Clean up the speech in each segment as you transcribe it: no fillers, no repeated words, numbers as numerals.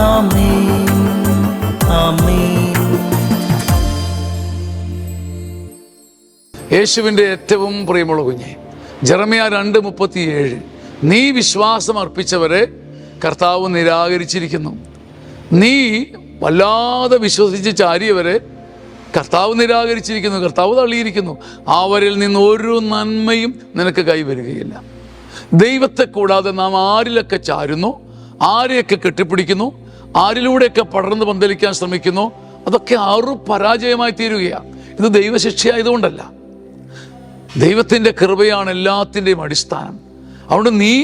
ആമേൻ, ആമേൻ. യേശുവിൻ്റെ ഏറ്റവും പ്രിയമുള്ള കുഞ്ഞെ, ജെറമ്യ 2:37, നീ വിശ്വാസം അർപ്പിച്ചവരെ കർത്താവ് നിരാകരിച്ചിരിക്കുന്നു. നീ വല്ലാതെ വിശ്വസിച്ച് ചാരിയവരെ കർത്താവ് നിരാകരിച്ചിരിക്കുന്നു, കർത്താവ് തള്ളിയിരിക്കുന്നു. അവരിൽ നിന്ന് ഒരു നന്മയും നിനക്ക് കൈവരുകയില്ല. ദൈവത്തെ കൂടാതെ നാം ആരിലൊക്കെ ചാരുന്നു, ആരെയൊക്കെ കെട്ടിപ്പിടിക്കുന്നു, ആരിലൂടെയൊക്കെ പടർന്ന് പന്തലിക്കാൻ ശ്രമിക്കുന്നു, അതൊക്കെ പരാജയമായി തീരുകയാണ്. ഇത് ദൈവശിക്ഷയായതുകൊണ്ടല്ല, ദൈവത്തിൻ്റെ കൃപയാണ് എല്ലാത്തിൻ്റെയും അടിസ്ഥാനം. അതുകൊണ്ട് നീ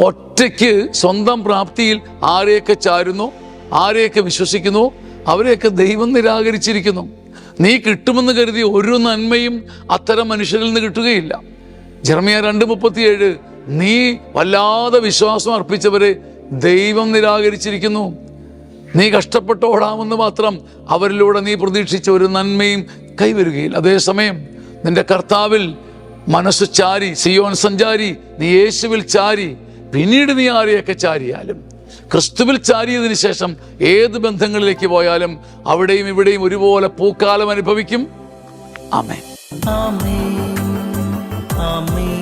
ഒറ്റയ്ക്ക് സ്വന്തം പ്രാപ്തിയിൽ ആരെയൊക്കെ ചാരുന്നു, ആരെയൊക്കെ വിശ്വസിക്കുന്നു, അവരെയൊക്കെ ദൈവം നിരാകരിച്ചിരിക്കുന്നു. നീ കിട്ടുമെന്ന് കരുതി ഒരു നന്മയും അത്തരം മനുഷ്യരിൽ നിന്ന് കിട്ടുകയില്ല. ജെറമ്യ 2:37, നീ വല്ലാതെ വിശ്വാസം അർപ്പിച്ചവരെ ദൈവം നിരാകരിച്ചിരിക്കുന്നു. നീ കഷ്ടപ്പെട്ടോടാമെന്ന് മാത്രം അവരിലൂടെ നീ പ്രതീക്ഷിച്ച ഒരു നന്മയും കൈവരുകയില്ല. അതേസമയം നിന്റെ കർത്താവിൽ മനസ്സ് ചാരി, സിയോൻ സഞ്ചാരി, നീ യേശുവിൽ ചാരി, പിന്നീട് നീ ആരെയൊക്കെ ചാരിയാലും, ക്രിസ്തുവിൽ ചാരിയതിനു ശേഷം ഏത് ബന്ധങ്ങളിലേക്ക് പോയാലും അവിടെയും ഇവിടെയും ഒരുപോലെ പൂക്കാലം അനുഭവിക്കും. ആമേൻ, ആമേൻ, ആമേൻ.